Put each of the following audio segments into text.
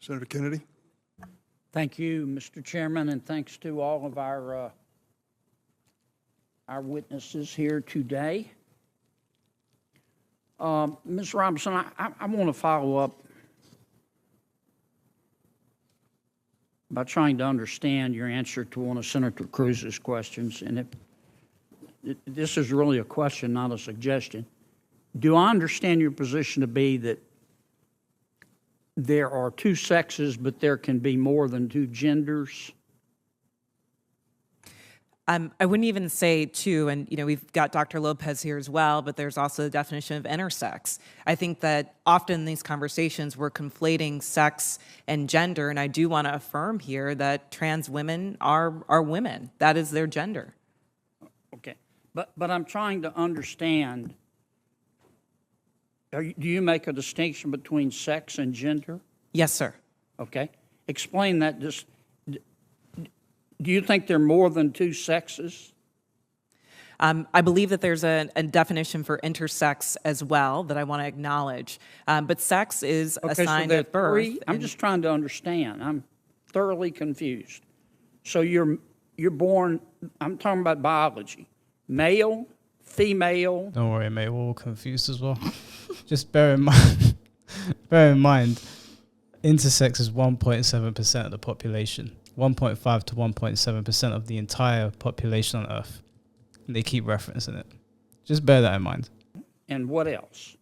Senator Kennedy. Thank you, Mr. Chairman, and thanks to all of our witnesses here today. Ms. Robinson, I want to follow up by trying to understand your answer to one of Senator Cruz's questions, and this is really a question, not a suggestion. Do I understand your position to be that there are two sexes, but there can be more than two genders? I wouldn't even say two, and we've got Dr. Lopez here as well, but there's also the definition of intersex. I think that often in these conversations we're conflating sex and gender, and I do want to affirm here that trans women are women. That is their gender. Okay, but I'm trying to understand. Do you make a distinction between sex and gender? Yes, sir. Okay, explain that. Do you think there are more than two sexes? I believe that there's a definition for intersex as well that I want to acknowledge. But sex is assigned at birth. I'm just trying to understand. I'm thoroughly confused. So you're born, I'm talking about biology, male, female. Don't worry, mate, we're all confused as well. Just bear in mind, intersex is 1.7% of the population. 1.5 to 1.7% of the entire population on Earth. And they keep referencing it. Just bear that in mind. And what else?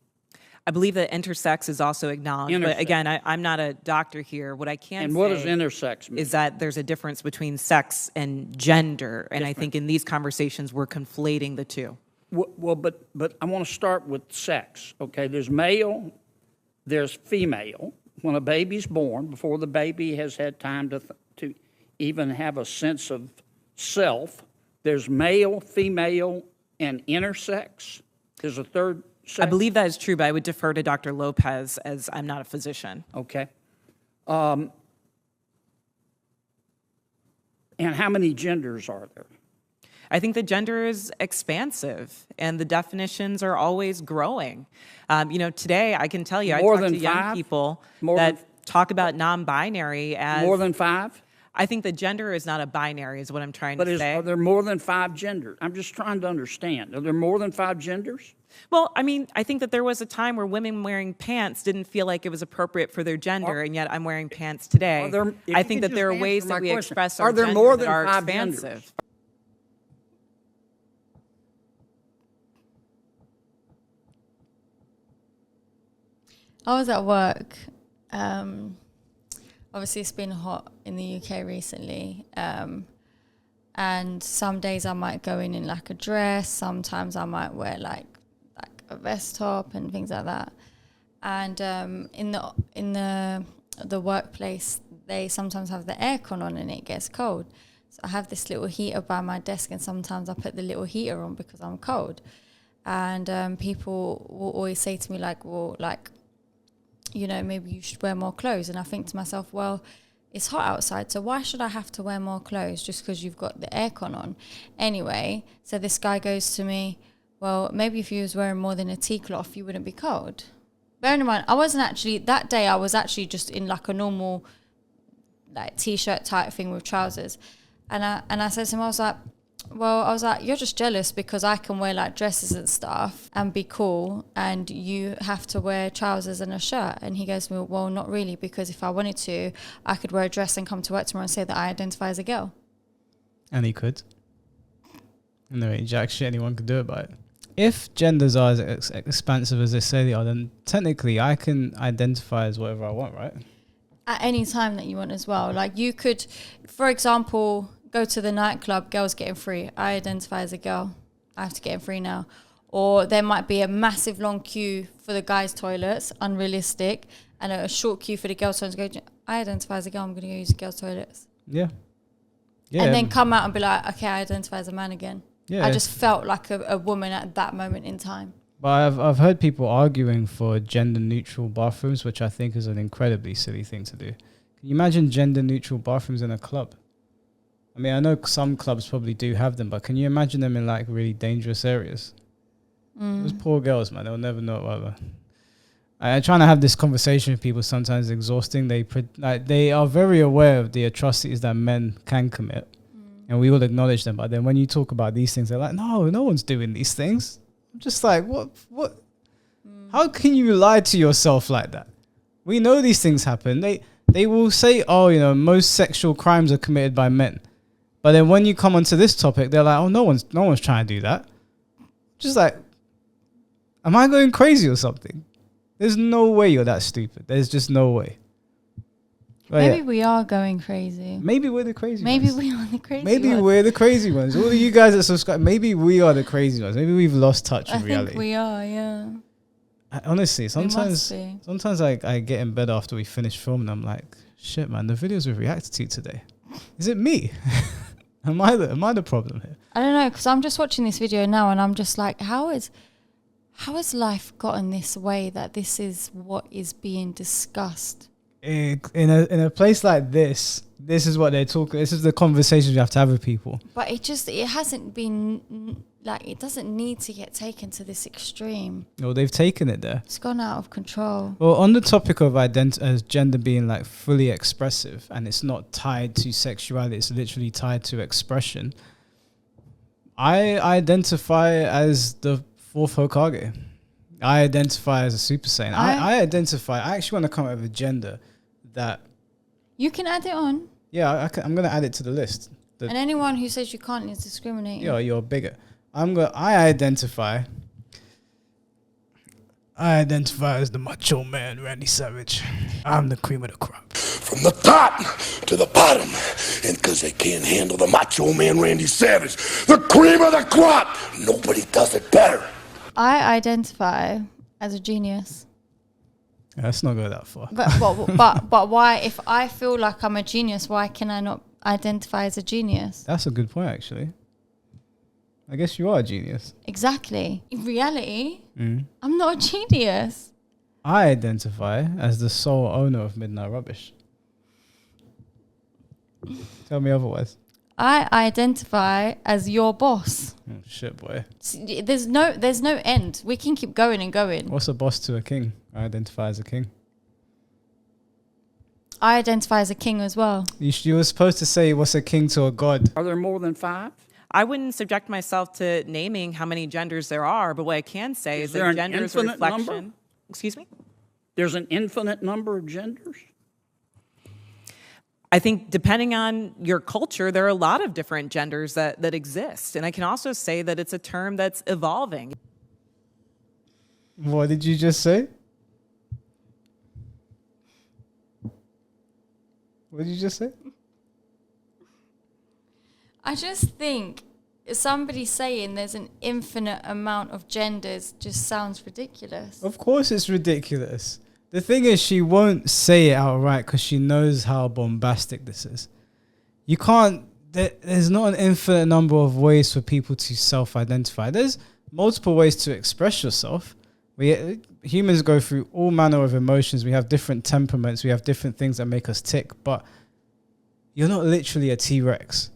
I believe that intersex is also acknowledged. Intersex. But again, I'm not a doctor here. What I can And say what does intersex mean? is that there's a difference between sex and gender. And I think in these conversations, we're conflating the two. Well, but I want to start with sex. Okay, there's male, there's female. When a baby's born, before the baby has had time to even have a sense of self, there's male, female, and intersex. There's a third sex. I believe that is true, but I would defer to Dr. Lopez as I'm not a physician. Okay. And how many genders are there? I think the gender is expansive, and the definitions are always growing. Today I can tell you, I talk to young people that talk about non-binary as more than five. I think the gender is not a binary, is what I'm trying to say. Are there more than five genders? I'm just trying to understand. Are there more than five genders? Well, I think that there was a time where women wearing pants didn't feel like it was appropriate for their gender, and yet I'm wearing pants today. I think that there are ways that we express our gender that are expansive. I was at work. Obviously, it's been hot in the UK recently. And some days I might go in like a dress. Sometimes I might wear like a vest top and things like that. And in the workplace, they sometimes have the aircon on and it gets cold. So I have this little heater by my desk, and sometimes I put the little heater on because I'm cold. And people will always say to me maybe you should wear more clothes. And I think to myself, well, it's hot outside, so why should I have to wear more clothes just because you've got the aircon on? Anyway, so this guy goes to me, well, maybe if you was wearing more than a tea cloth, you wouldn't be cold. Bearing in mind, that day I was actually just in like a normal like t-shirt type thing with trousers. And I said to him, I was like, you're just jealous because I can wear like dresses and stuff and be cool, and you have to wear trousers and a shirt. And he goes to me, well, not really, because if I wanted to, I could wear a dress and come to work tomorrow and say that I identify as a girl. And he could. And there ain't jack shit anyone could do about it. If genders are as expansive as they say they are, then technically I can identify as whatever I want, right? At any time that you want as well. Like you could, for example, go to the nightclub, girls getting free. I identify as a girl. I have to get in free now. Or there might be a massive long queue for the guys' toilets, unrealistic, and a short queue for the girls' toilets. I identify as a girl, I'm going to go use the girls' toilets. Yeah. And then come out and be like, okay, I identify as a man again. Yeah. I just felt like a woman at that moment in time. But I've heard people arguing for gender-neutral bathrooms, which I think is an incredibly silly thing to do. Can you imagine gender-neutral bathrooms in a club? I mean, I know some clubs probably do have them, but can you imagine them in like really dangerous areas? Those poor girls, man, they'll never know it either. I'm trying to have this conversation with people sometimes exhausting. They are very aware of the atrocities that men can commit, and we will acknowledge them. But then when you talk about these things, they're like, no one's doing these things. I'm just like, what? How can you lie to yourself like that? We know these things happen. They will say, oh, most sexual crimes are committed by men. But then when you come onto this topic, they're like, oh, no one's trying to do that. Just like, am I going crazy or something? There's no way you're that stupid. There's just no way. But Maybe we are going crazy. Maybe we're the crazy Maybe ones. we are the crazy Maybe ones. we're the crazy ones. All of you guys that subscribe, maybe we are the crazy ones. Maybe we've lost touch with reality. I think we are, yeah. Honestly, sometimes be. I get in bed after we finish filming. I'm like, shit, man, the videos we've reacted to today. Is it me? Am I the problem here? I don't know, because I'm just watching this video now and I'm just like, how has life gotten this way that this is what is being discussed? In a place like this is what they're talking. This is the conversations you have to have with people. But it hasn't been like, it doesn't need to get taken to this extreme. Well, they've taken it there. It's gone out of control. Well, on the topic of gender being like fully expressive, and it's not tied to sexuality, it's literally tied to expression. I identify as the fourth Hokage. I identify as a Super Saiyan. I actually want to come up with a gender that... You can add it on. Yeah, I'm going to add it to the list. And anyone who says you can't is discriminating. Yeah, you're a bigot. I identify as the macho man, Randy Savage. I'm the cream of the crop. From the top to the bottom. And because they can't handle the macho man, Randy Savage, the cream of the crop. Nobody does it better. I identify as a genius. Yeah, let's not go that far. But why, if I feel like I'm a genius, why can I not identify as a genius? That's a good point, actually. I guess you are a genius. Exactly. In reality, I'm not a genius. I identify as the sole owner of Midnight Rubbish. Tell me otherwise. I identify as your boss. Oh, shit, boy. There's no end. We can keep going and going. What's a boss to a king? I identify as a king. I identify as a king as well. You were supposed to say what's a king to a god. Are there more than 5? I wouldn't subject myself to naming how many genders there are, but what I can say is there that an gender is a infinite reflection. number? Excuse me? There's an infinite number of genders? I think depending on your culture, there are a lot of different genders that exist. And I can also say that it's a term that's evolving. What did you just say? What did you just say? I just think somebody saying there's an infinite amount of genders just sounds ridiculous. Of course it's ridiculous. The thing is, she won't say it outright because she knows how bombastic this is. You can't... There's not an infinite number of ways for people to self-identify. There's multiple ways to express yourself. Humans go through all manner of emotions. We have different temperaments. We have different things that make us tick. But you're not literally a T-Rex.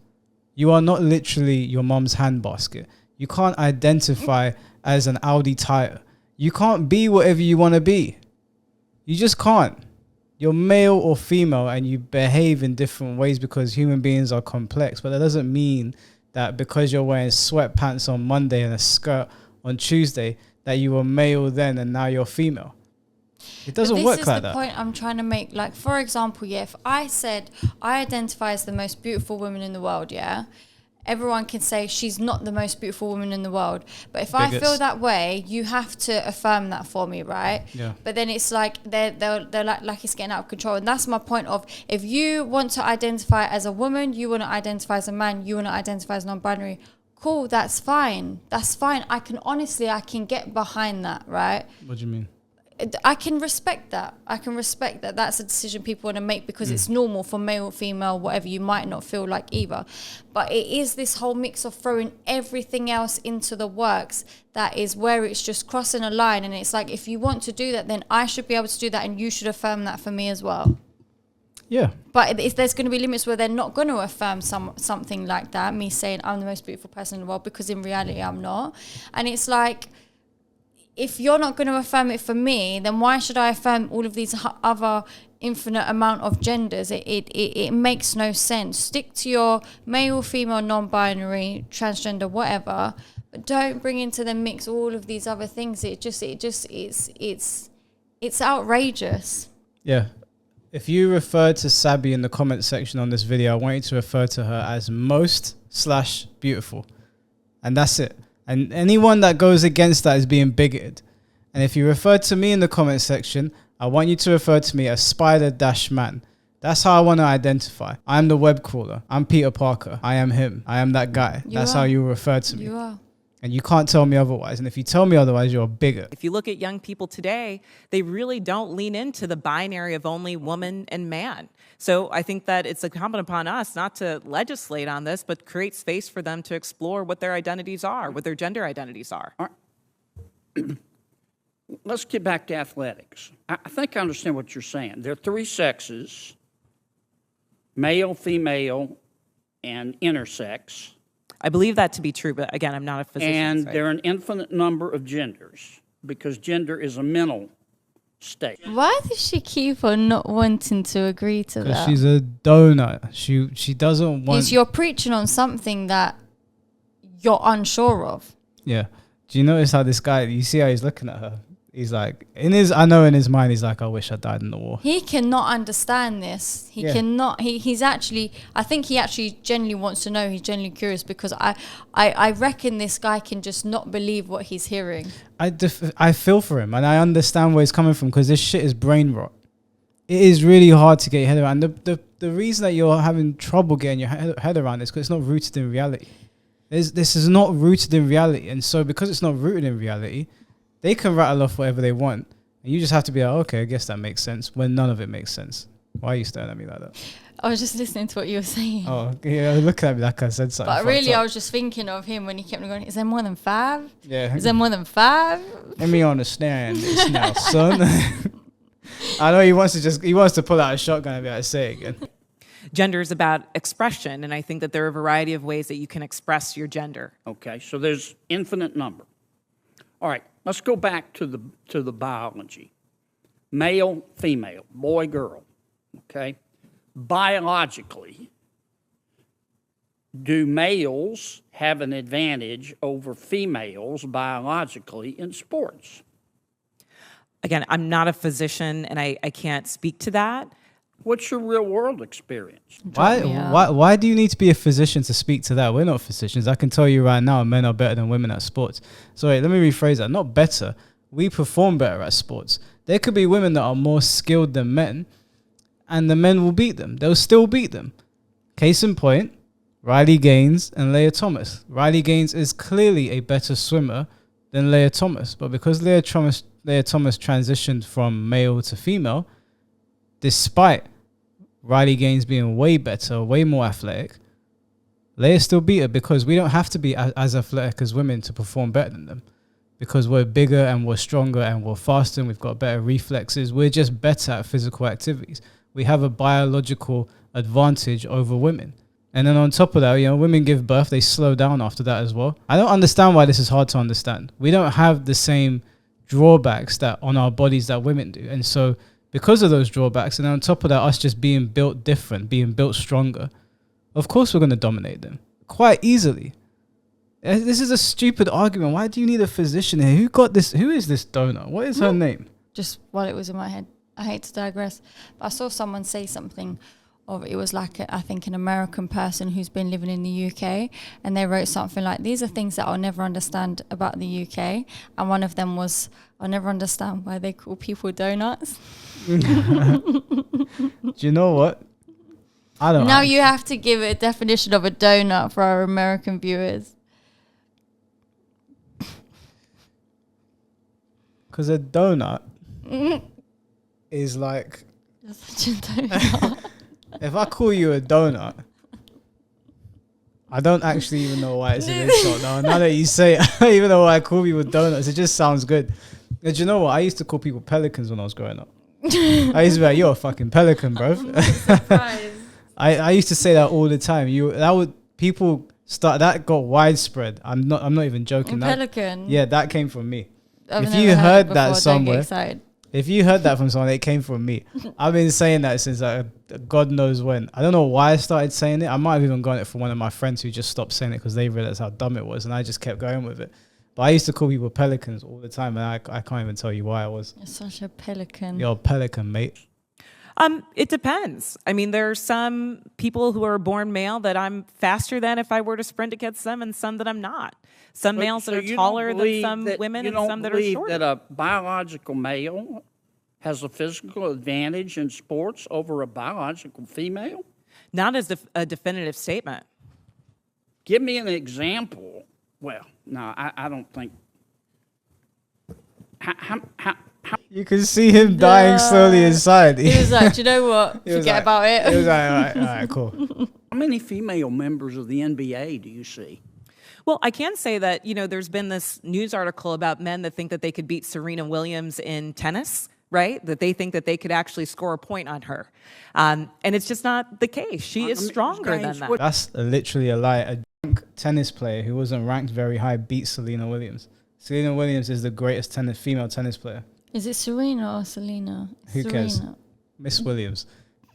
You are not literally your mom's handbasket. You can't identify as an Audi tire. You can't be whatever you want to be. You just can't. You're male or female and you behave in different ways because human beings are complex. But that doesn't mean that because you're wearing sweatpants on Monday and a skirt on Tuesday that you were male then and now you're female. It doesn't work like that. This is the point I'm trying to make. Like, for example, if I said I identify as the most beautiful woman in the world, everyone can say she's not the most beautiful woman in the world. But if I feel that way, you have to affirm that for me, right? Yeah. But then it's like they're like it's getting out of control. And that's my point of, if you want to identify as a woman, you want to identify as a man, you want to identify as non-binary, cool, that's fine. That's fine. I can get behind that, right? What do you mean? I can respect that. That's a decision people want to make because it's normal for male, female, whatever. You might not feel like either. But it is this whole mix of throwing everything else into the works that is where it's just crossing a line. And it's like, if you want to do that, then I should be able to do that and you should affirm that for me as well. Yeah. But if there's going to be limits where they're not going to affirm something like that, me saying I'm the most beautiful person in the world, because in reality I'm not. And it's like, if you're not going to affirm it for me, then why should I affirm all of these other infinite amount of genders? It makes no sense. Stick to your male, female, non-binary, transgender, whatever, but don't bring into the mix all of these other things. It's outrageous. Yeah. If you refer to Sabi in the comment section on this video, I want you to refer to her as most/beautiful. And that's it. And anyone that goes against that is being bigoted. And if you refer to me in the comment section, I want you to refer to me as Spider-Man. That's how I want to identify. I'm the web crawler. I'm Peter Parker. I am him. I am that guy. That's how you refer to me. You are. And you can't tell me otherwise. And if you tell me otherwise, you're a bigot. If you look at young people today, they really don't lean into the binary of only woman and man. So I think that it's incumbent upon us not to legislate on this, but create space for them to explore what their identities are, what their gender identities are. All right. Let's get back to athletics. I think I understand what you're saying. There are three sexes, male, female, and intersex. I believe that to be true, but again, I'm not a physician. And there are an infinite number of genders because gender is a mental state. Why does she keep on not wanting to agree to Because that? she's a donut. She doesn't want... Is you're preaching on something that you're unsure of. Yeah. Do you notice how this guy, you see how he's looking at her? He's like, I know in his mind, he's like, I wish I died in the war. He cannot understand this. He cannot. He's actually, I think he actually genuinely wants to know. He's genuinely curious because I reckon this guy can just not believe what he's hearing. I feel for him and I understand where he's coming from because this shit is brain rot. It is really hard to get your head around. The reason that you're having trouble getting your head around this because it's not rooted in reality. This is not rooted in reality. And so because it's not rooted in reality, they can rattle off whatever they want. And you just have to be like, okay, I guess that makes sense when none of it makes sense. Why are you staring at me like that? I was just listening to what you were saying. Oh, yeah, looking at me like I said something. But really, I was just thinking of him when he kept going, is there more than 5? Yeah. Is there more than 5? Let me understand this now, son. I know he wants to pull out a shotgun and be like, say it again. Gender is about expression, and I think that there are a variety of ways that you can express your gender. Okay, so there's infinite number. All right, let's go back to the biology. Male, female, boy, girl, okay? Biologically, do males have an advantage over females biologically in sports? Again, I'm not a physician, and I can't speak to that. What's your real world experience? Why do you need to be a physician to speak to that? We're not physicians. I can tell you right now, men are better than women at sports. So wait, let me rephrase that. Not better. We perform better at sports. There could be women that are more skilled than men, and the men will beat them. They'll still beat them. Case in point, Riley Gaines and Leah Thomas. Riley Gaines is clearly a better swimmer than Leah Thomas, but because Leah Thomas transitioned from male to female, despite Riley Gaines being way better, way more athletic, Leah still beat her because we don't have to be as athletic as women to perform better than them. Because we're bigger and we're stronger and we're faster and we've got better reflexes. We're just better at physical activities. We have a biological advantage over women. And then on top of that, women give birth, they slow down after that as well. I don't understand why this is hard to understand. We don't have the same drawbacks that on our bodies that women do. And so because of those drawbacks, and on top of that, us just being built different, being built stronger, of course we're going to dominate them quite easily. This is a stupid argument. Why do you need a physician here? Who got this? Who is this donor? What is her name? Just while it was in my head. I hate to digress, but I saw someone say something of, it was like, I think, an American person who's been living in the UK, and they wrote something like, these are things that I'll never understand about the UK. And one of them was, I'll never understand why they call people donuts. Do you know what? I don't know. Now you have to give a definition of a donut for our American viewers. Because a donut is like... Such a donut. If I call you a donut, I don't actually even know why it's an insult. Now that you say it, I don't even know why I call people donuts. It just sounds good. And do you know what? I used to call people pelicans when I was growing up. I used to be like, you're a fucking pelican, bro. I used to say that all the time. That got widespread. I'm not even joking. Pelican. Yeah, that came from me. I've If never you heard it that before, don't get somewhere, excited. if you heard that from someone, it came from me. I've been saying that since God knows when. I don't know why I started saying it. I might have even gotten it from one of my friends who just stopped saying it because they realized how dumb it was, and I just kept going with it. But I used to call people pelicans all the time, and I can't even tell you why I was. You're such a pelican. You're a pelican, mate. It depends. I mean, there are some people who are born male that I'm faster than if I were to sprint against them, and some that I'm not. Some males that are taller than some women, and some that are shorter. You don't believe that a biological male has a physical advantage in sports over a biological female? Not as a definitive statement. Give me an example. Well, no, I don't think. You can see him dying slowly inside. He was like, do you know what? He was Forget like- about it. He was like, all right, cool. How many female members of the NBA do you see? Well, I can say that, there's been this news article about men that think that they could beat Serena Williams in tennis, right? That they think that they could actually score a point on her. And it's just not the case. She is stronger than that. That's literally a lie. A drunk tennis player who wasn't ranked very high beat Serena Williams. Serena Williams is the greatest female tennis player. Is it Serena or Selena? Who cares? Serena. Miss Williams.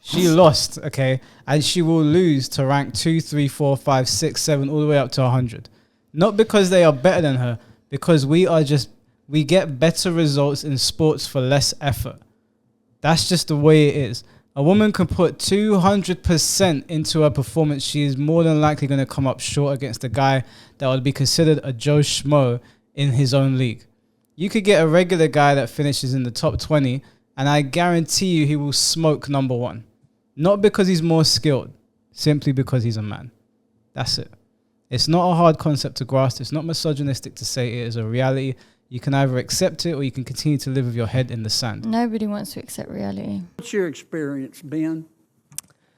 She lost, okay? And she will lose to rank 2, 3, 4, 5, 6, 7, all the way up to 100. Not because they are better than her, because we get better results in sports for less effort. That's just the way it is. A woman can put 200% into her performance. She is more than likely going to come up short against a guy that would be considered a Joe Schmo in his own league. You could get a regular guy that finishes in the top 20, and I guarantee you he will smoke number one. Not because he's more skilled, simply because he's a man. That's it. It's not a hard concept to grasp. It's not misogynistic to say it is a reality. You can either accept it or you can continue to live with your head in the sand. Nobody wants to accept reality. What's your experience, Ben?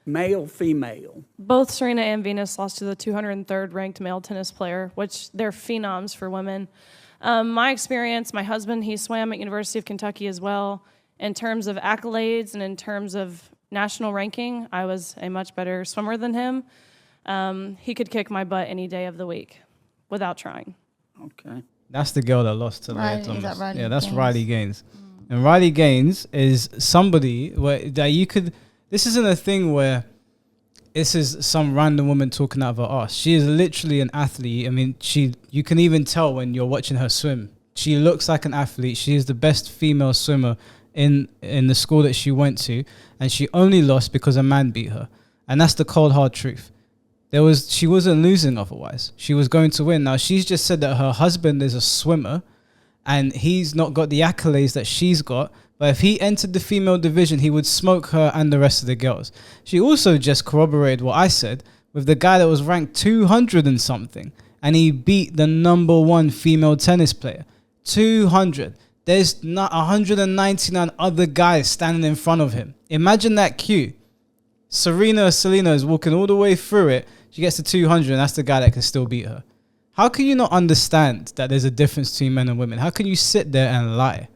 Male, female? Both Serena and Venus lost to the 203rd ranked male tennis player, which they're phenoms for women. My experience, my husband, he swam at University of Kentucky as well. In terms of accolades and in terms of national ranking, I was a much better swimmer than him. He could kick my butt any day of the week without trying. Okay. That's the girl that lost to Riley, Leah Thomas. is that Riley Yeah, that's Gaines? Riley Gaines. And Riley Gaines is somebody that you could... This isn't a thing where this is some random woman talking out of her ass. She is literally an athlete. I mean, you can even tell when you're watching her swim. She looks like an athlete. She is the best female swimmer in the school that she went to, and she only lost because a man beat her. And that's the cold hard truth. She wasn't losing otherwise. She was going to win. Now, she's just said that her husband is a swimmer and he's not got the accolades that she's got. But if he entered the female division, he would smoke her and the rest of the girls. She also just corroborated what I said with the guy that was ranked 200 and something. And he beat the number one female tennis player. 200. There's not 199 other guys standing in front of him. Imagine that queue. Selena is walking all the way through it. She gets to 200, and that's the guy that can still beat her. How can you not understand that there's a difference between men and women? How can you sit there and lie?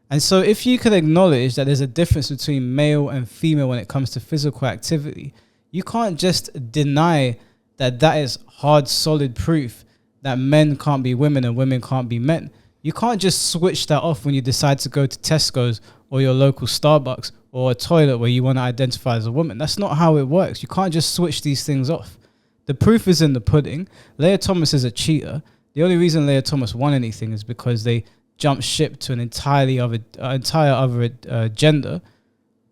And so if you can acknowledge that there's a difference between male and female when it comes to physical activity, you can't just deny that is hard, solid proof that men can't be women and women can't be men. You can't just switch that off when you decide to go to Tesco's or your local Starbucks or a toilet where you want to identify as a woman. That's not how it works. You can't just switch these things off. The proof is in the pudding. Leah Thomas is a cheater. The only reason Leah Thomas won anything is because they jumped ship to an entire other gender.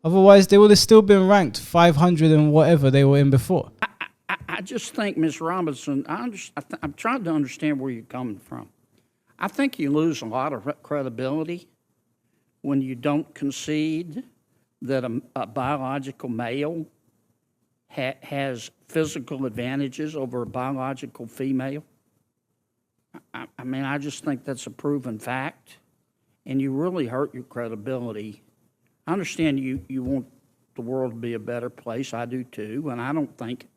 Otherwise, they would have still been ranked 500 and whatever they were in before. I just think, Ms. Robinson, I'm trying to understand where you're coming from. I think you lose a lot of credibility when you don't concede that a biological male has physical advantages over a biological female. I mean, I just think that's a proven fact, and you really hurt your credibility. I understand you want the world to be a better place. I do too, and I don't think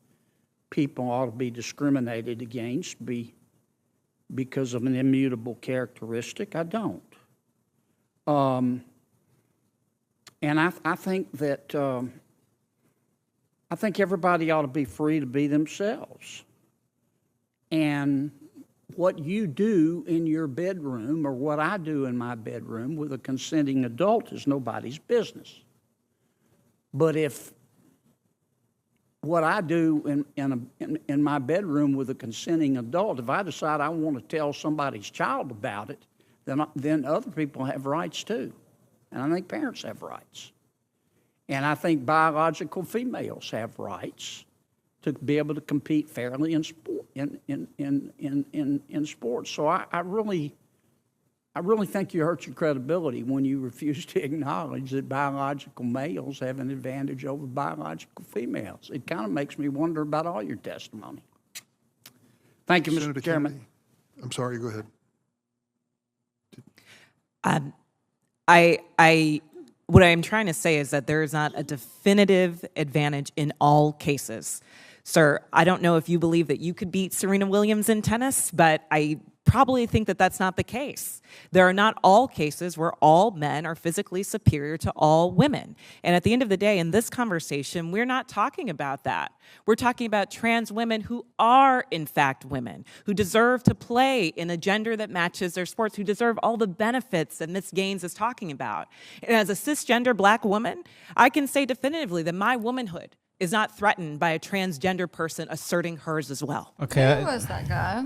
people ought to be discriminated against because of an immutable characteristic. I don't. And I think that I think everybody ought to be free to be themselves. And what you do in your bedroom or what I do in my bedroom with a consenting adult is nobody's business. But if what I do in my bedroom with a consenting adult, if I decide I want to tell somebody's child about it, then other people have rights too. And I think parents have rights. And I think biological females have rights to be able to compete fairly in sport, in sports. So I really think you hurt your credibility when you refuse to acknowledge that biological males have an advantage over biological females. It kind of makes me wonder about all your testimony. Thank you, Senator Mr. Chairman. Kennedy. I'm sorry, go ahead. What I'm trying to say is that there is not a definitive advantage in all cases. Sir, I don't know if you believe that you could beat Serena Williams in tennis, but I probably think that that's not the case. There are not all cases where all men are physically superior to all women. And at the end of the day, in this conversation, we're not talking about that. We're talking about trans women who are, in fact, women, who deserve to play in a gender that matches their sports, who deserve all the benefits that Ms. Gaines is talking about. And as a cisgender black woman, I can say definitively that my womanhood is not threatened by a transgender person asserting hers as well. Okay. Who was that guy?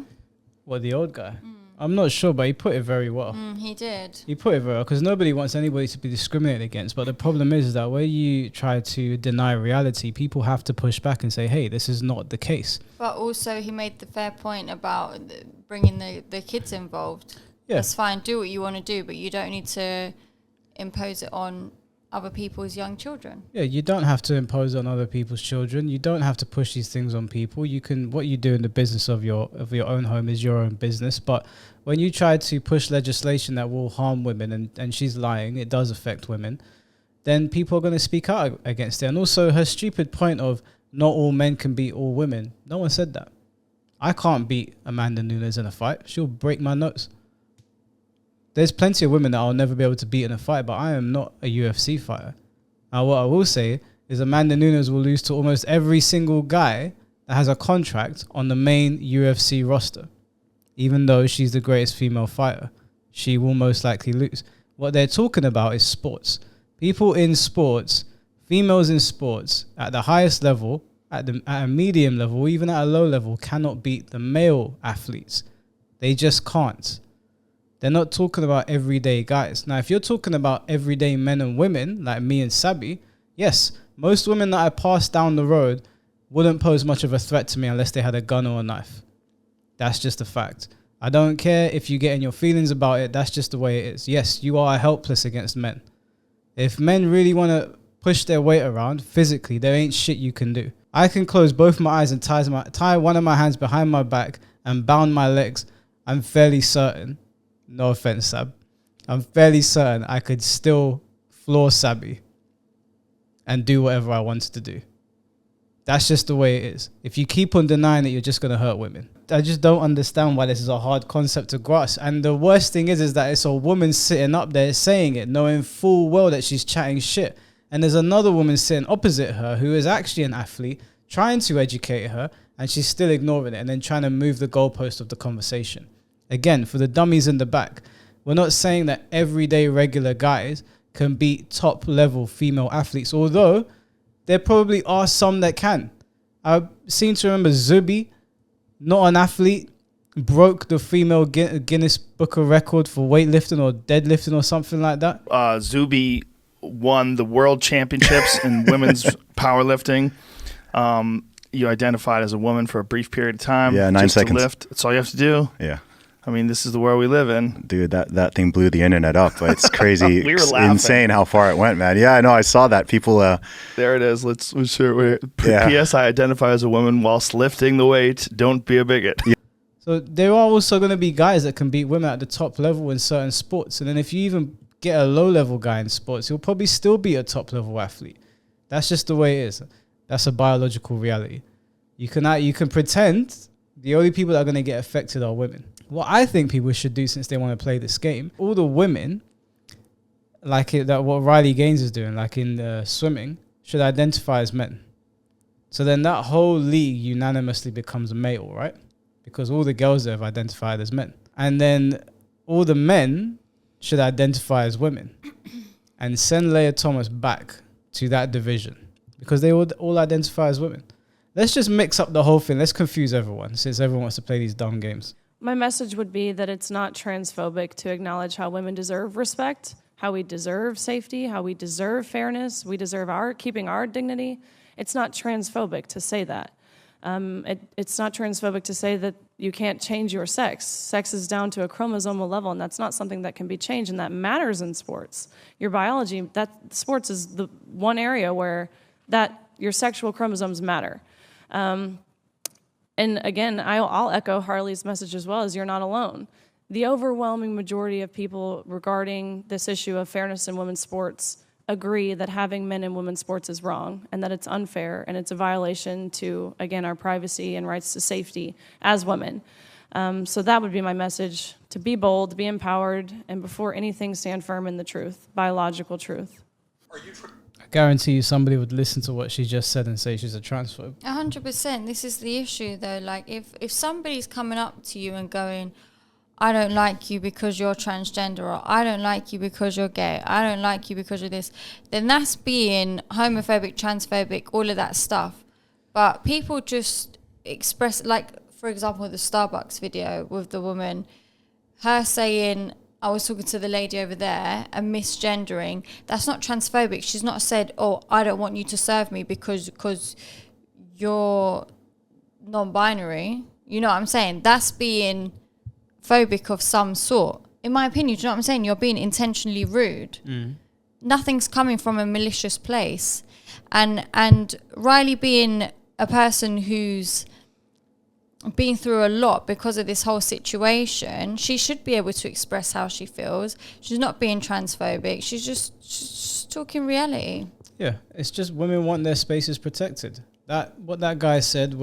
Well, the old guy. I'm not sure, but he put it very well. He did. He put it very well because nobody wants anybody to be discriminated against. But the problem is that when you try to deny reality, people have to push back and say, hey, this is not the case. But also he made the fair point about bringing the kids involved. Yeah. That's fine. Do what you want to do, but you don't need to impose it on other people's young children. Yeah, you don't have to impose on other people's children. You don't have to push these things on people. You can, what you do in the business of your own home is your own business. But when you try to push legislation that will harm women, and she's lying, it does affect women, then people are going to speak out against it. And also her stupid point of not all men can beat all women. No one said that. I can't beat Amanda Nunes in a fight. She'll break my nose. There's plenty of women that I'll never be able to beat in a fight, but I am not a UFC fighter. Now, what I will say is Amanda Nunes will lose to almost every single guy that has a contract on the main UFC roster. Even though she's the greatest female fighter, she will most likely lose. What they're talking about is sports. People in sports, females in sports, at the highest level, at a medium level, even at a low level, cannot beat the male athletes. They just can't. They're not talking about everyday guys. Now, if you're talking about everyday men and women, like me and Sabi, yes, most women that I pass down the road wouldn't pose much of a threat to me unless they had a gun or a knife. That's just a fact. I don't care if you get in your feelings about it. That's just the way it is. Yes, you are helpless against men. If men really want to push their weight around physically, there ain't shit you can do. I can close both my eyes and tie one of my hands behind my back and bound my legs. I'm fairly certain. No offense, Sab. I'm fairly certain I could still floor Sabi and do whatever I wanted to do. That's just the way it is. If you keep on denying it, you're just going to hurt women. I just don't understand why this is a hard concept to grasp. And the worst thing is that it's a woman sitting up there saying it, knowing full well that she's chatting shit. And there's another woman sitting opposite her who is actually an athlete, trying to educate her, and she's still ignoring it and then trying to move the goalpost of the conversation. Again, for the dummies in the back, we're not saying that everyday regular guys can beat top-level female athletes, although there probably are some that can. I seem to remember Zubi, not an athlete, broke the female Guinness Book of Record for weightlifting or deadlifting or something like that. Zubi won the world championships in women's powerlifting. You identified as a woman for a brief period of time. Yeah, 9 seconds. To lift. That's all you have to do. Yeah. I mean, this is the world we live in. Dude, that thing blew the internet up. It's crazy. We were laughing. Insane how far it went, man. Yeah, I know. I saw that. People... there it is. Let's share. P.S. I identify as a woman whilst lifting the weight. Don't be a bigot. Yeah. So there are also going to be guys that can beat women at the top level in certain sports. And then if you even get a low-level guy in sports, he'll probably still be a top-level athlete. That's just the way it is. That's a biological reality. You can pretend the only people that are going to get affected are women. What I think people should do, since they want to play this game, all the women, like what Riley Gaines is doing, like in swimming, should identify as men. So then that whole league unanimously becomes male, right? because all the girls there have identified as men. And then all the men should identify as women and send Leah Thomas back to that division because they would all identify as women. Let's just mix up the whole thing. Let's confuse everyone since everyone wants to play these dumb games. My message would be that it's not transphobic to acknowledge how women deserve respect, how we deserve safety, how we deserve fairness, we deserve keeping our dignity. It's not transphobic to say that. It's not transphobic to say that you can't change your sex. Sex is down to a chromosomal level, and that's not something that can be changed, and that matters in sports. Your biology, sports is the one area where your sexual chromosomes matter. And again, I'll echo Harley's message as well, as you're not alone. The overwhelming majority of people regarding this issue of fairness in women's sports agree that having men in women's sports is wrong and that it's unfair and it's a violation to, again, our privacy and rights to safety as women. So that would be my message, to be bold, be empowered, and before anything, stand firm in the truth, biological truth. I guarantee you somebody would listen to what she just said and say she's a transphobe. 100%. This is the issue, though. Like, if somebody's coming up to you and going, I don't like you because you're transgender, or I don't like you because you're gay, I don't like you because you're this, then that's being homophobic, transphobic, all of that stuff. But people just express, like, for example, the Starbucks video with the woman, her saying, I was talking to the lady over there and misgendering, that's not transphobic. She's not said, oh, I don't want you to serve me because you're non-binary. You know what I'm saying? That's being phobic of some sort. In my opinion, do you know what I'm saying? You're being intentionally rude. Nothing's coming from a malicious place. And Riley being a person who's been through a lot because of this whole situation, she should be able to express how she feels. She's not being transphobic. She's just talking reality. Yeah, it's just women want their spaces protected. What that guy said,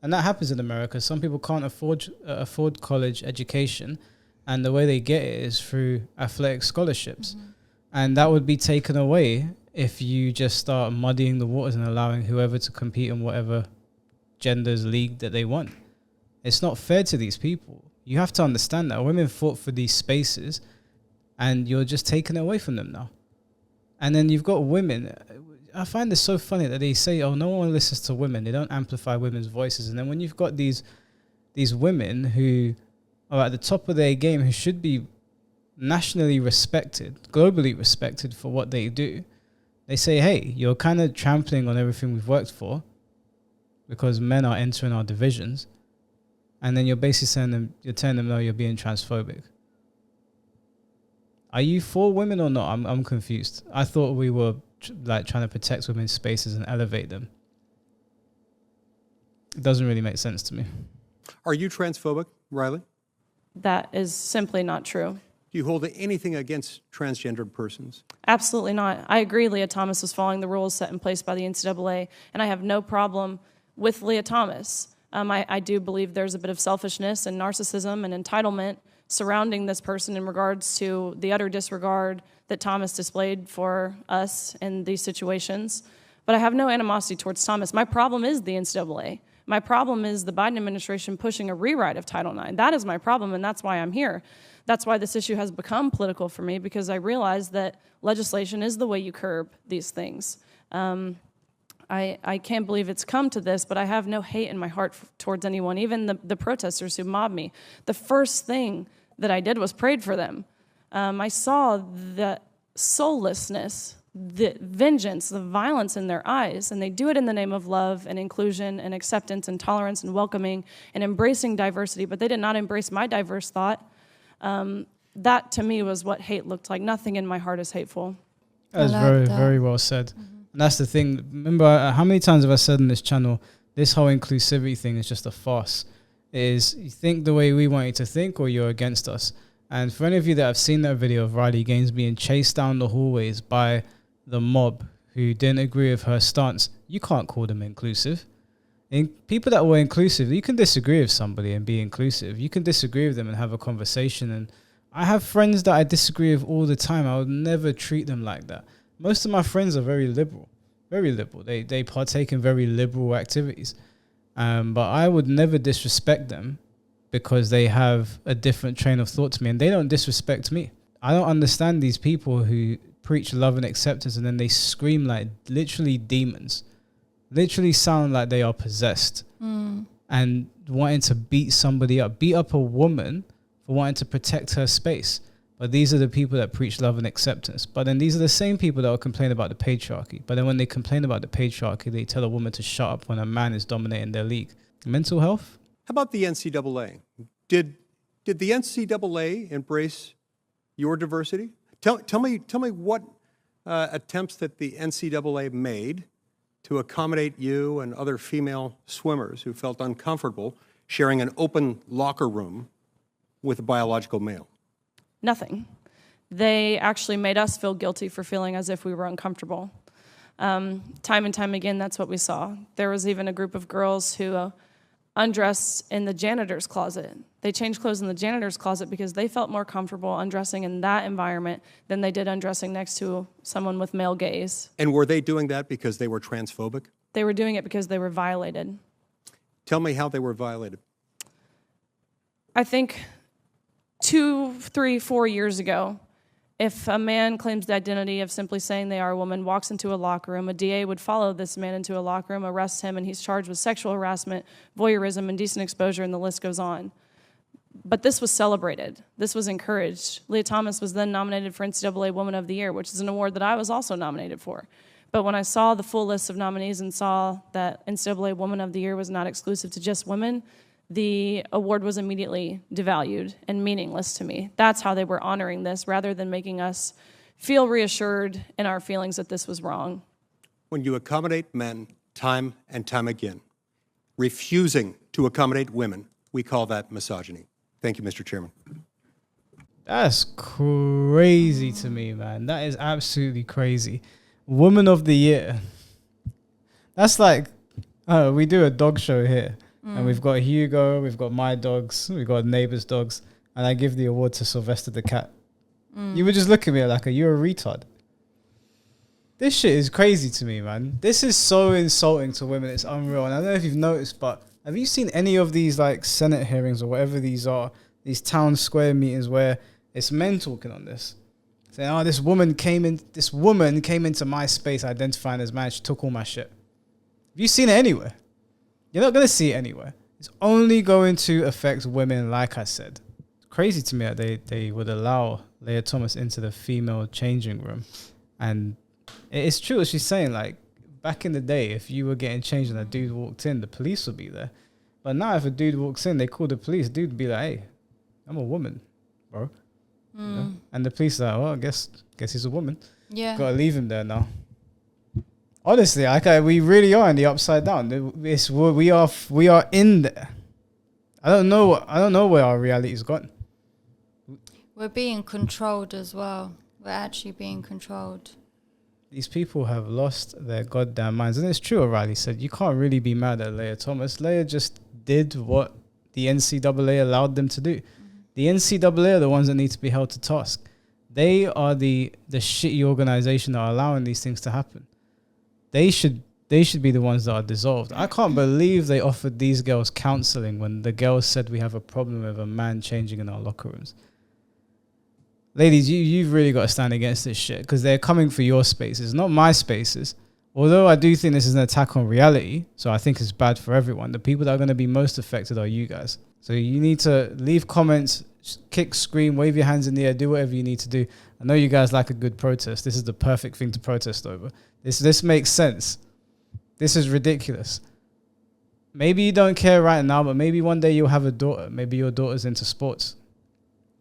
and that happens in America. Some people can't afford college education, and the way they get it is through athletic scholarships. And that would be taken away if you just start muddying the waters and allowing whoever to compete in whatever gender's league that they want. It's not fair to these people. You have to understand that women fought for these spaces and you're just taking it away from them now. And then you've got women. I find this so funny that they say, oh, no one listens to women. They don't amplify women's voices. And then when you've got these women who are at the top of their game, who should be nationally respected, globally respected for what they do, they say, hey, you're kind of trampling on everything we've worked for because men are entering our divisions. And then you're basically telling them, no, you're being transphobic. Are you for women or not? I'm confused. I thought we were trying to protect women's spaces and elevate them. It doesn't really make sense to me. Are you transphobic, Riley? That is simply not true. Do you hold anything against transgendered persons? Absolutely not. I agree Leah Thomas was following the rules set in place by the NCAA, and I have no problem with Leah Thomas. I do believe there's a bit of selfishness and narcissism and entitlement surrounding this person in regards to the utter disregard that Thomas displayed for us in these situations. But I have no animosity towards Thomas. My problem is the NCAA. My problem is the Biden administration pushing a rewrite of Title IX. That is my problem, and that's why I'm here. That's why this issue has become political for me, because I realize that legislation is the way you curb these things. I can't believe it's come to this, but I have no hate in my heart towards anyone, even the protesters who mobbed me. The first thing that I did was prayed for them. I saw the soullessness, the vengeance, the violence in their eyes, and they do it in the name of love and inclusion and acceptance and tolerance and welcoming and embracing diversity, but they did not embrace my diverse thought. That, to me, was what hate looked like. Nothing in my heart is hateful. That was very, very well said. And that's the thing. Remember, how many times have I said on this channel, this whole inclusivity thing is just a farce. It is, you think the way we want you to think or you're against us. And for any of you that have seen that video of Riley Gaines being chased down the hallways by the mob who didn't agree with her stance, you can't call them inclusive. People that were inclusive, you can disagree with somebody and be inclusive. You can disagree with them and have a conversation. And I have friends that I disagree with all the time. I would never treat them like that. Most of my friends are very liberal. They partake in very liberal activities. But I would never disrespect them because they have a different train of thought to me, and they don't disrespect me. I don't understand these people who preach love and acceptance and then they scream like literally demons, literally sound like they are possessed, and wanting to beat somebody up, beat up a woman for wanting to protect her space. But these are the people that preach love and acceptance. But then these are the same people that will complain about the patriarchy. But then when they complain about the patriarchy, they tell a woman to shut up when a man is dominating their league. Mental health? How about the NCAA? Did the NCAA embrace your diversity? Tell me what attempts that the NCAA made to accommodate you and other female swimmers who felt uncomfortable sharing an open locker room with a biological male. Nothing. They actually made us feel guilty for feeling as if we were uncomfortable. Time and time again, that's what we saw. There was even a group of girls who undressed in the janitor's closet. They changed clothes in the janitor's closet because they felt more comfortable undressing in that environment than they did undressing next to someone with male gaze. And were they doing that because they were transphobic? They were doing it because they were violated. Tell me how they were violated. I think 2, 3, 4 years ago, if a man claims the identity of simply saying they are a woman, walks into a locker room, a DA would follow this man into a locker room, arrest him, and he's charged with sexual harassment, voyeurism, indecent exposure, and the list goes on. But this was celebrated. This was encouraged. Leah Thomas was then nominated for NCAA Woman of the Year, which is an award that I was also nominated for. But when I saw the full list of nominees and saw that NCAA Woman of the Year was not exclusive to just women, the award was immediately devalued and meaningless to me. That's how they were honoring this, rather than making us feel reassured in our feelings that this was wrong. When you accommodate men time and time again, refusing to accommodate women, we call that misogyny. Thank you, Mr. Chairman. That's crazy to me, man. That is absolutely crazy. Woman of the Year. That's like, we do a dog show here. And we've got Hugo, we've got my dogs, we've got neighbors' dogs, and I give the award to Sylvester the cat. You would just look at me like, you're a retard. This shit is crazy to me, man. This is so insulting to women. It's unreal. And I don't know if you've noticed, but have you seen any of these like Senate hearings or whatever these are, these town square meetings where it's men talking on this? Saying, oh, this woman came into my space identifying as man, she took all my shit. Have you seen it anywhere? You're not going to see it anywhere. It's only going to affect women, like I said. It's crazy to me that they would allow Leah Thomas into the female changing room. And it's true what she's saying. Like, back in the day, if you were getting changed and a dude walked in, the police would be there. But now if a dude walks in, they call the police. Dude would be like, hey, I'm a woman, bro. You know? And the police are like, well, I guess he's a woman. Yeah. Got to leave him there now. Honestly, we really are in the upside down. We are in there. I don't know where our reality's gone. We're being controlled as well. We're actually being controlled. These people have lost their goddamn minds. And it's true what Riley said. You can't really be mad at Leah Thomas. Leah just did what the NCAA allowed them to do. The NCAA are the ones that need to be held to task. They are the shitty organization that are allowing these things to happen. They should be the ones that are dissolved. I can't believe they offered these girls counseling when the girls said we have a problem with a man changing in our locker rooms. Ladies, you've really got to stand against this shit because they're coming for your spaces, not my spaces. Although I do think this is an attack on reality, so I think it's bad for everyone. The people that are going to be most affected are you guys. So you need to leave comments, kick, scream, wave your hands in the air, do whatever you need to do. I know you guys like a good protest. This is the perfect thing to protest over. This makes sense. This is ridiculous. Maybe you don't care right now, but maybe one day you'll have a daughter. Maybe your daughter's into sports.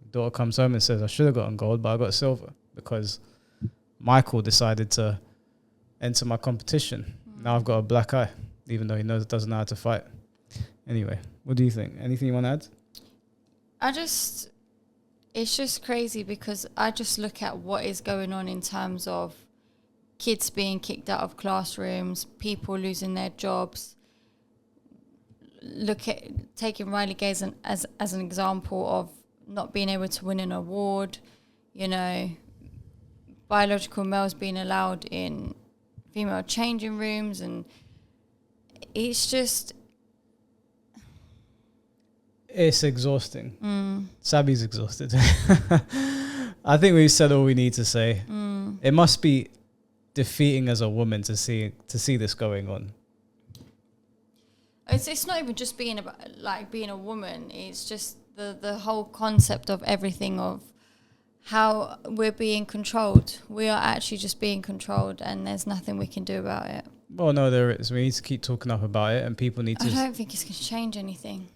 Your daughter comes home and says, I should have gotten gold, but I got silver because Michael decided to enter my competition. Now I've got a black eye, even though he doesn't know how to fight. Anyway, what do you think? Anything you want to add? It's just crazy because I just look at what is going on in terms of kids being kicked out of classrooms, people losing their jobs. Look at taking Riley Gaze as an example of not being able to win an award, biological males being allowed in female changing rooms, and it's just It's exhausting. Sabi's exhausted. I think we've said all we need to say. It must be defeating as a woman to see this going on. It's not even just being about like being a woman. It's just the whole concept of everything, of how we're being controlled. We are actually just being controlled, and there's nothing we can do about it. Well, no, there is. We need to keep talking up about it, and people need to. I don't think it's going to change anything.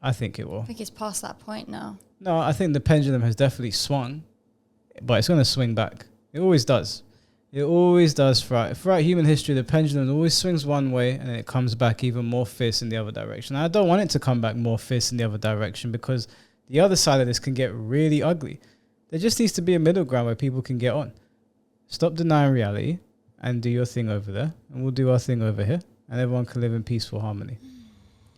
I think it will. I think it's past that point now. No, I think the pendulum has definitely swung, but it's going to swing back. It always does. It always does. Throughout human history, the pendulum always swings one way and then it comes back even more fierce in the other direction. I don't want it to come back more fierce in the other direction, because the other side of this can get really ugly. There just needs to be a middle ground where people can get on. Stop denying reality and do your thing over there, and we'll do our thing over here, and everyone can live in peaceful harmony.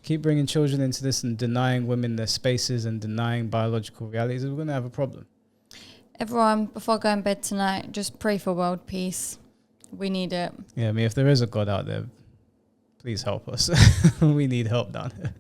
Keep bringing children into this and denying women their spaces and denying biological realities, we're going to have a problem. Everyone, before going to bed tonight, just pray for world peace. We need it. Yeah, I mean, if there is a God out there, please help us. We need help down here.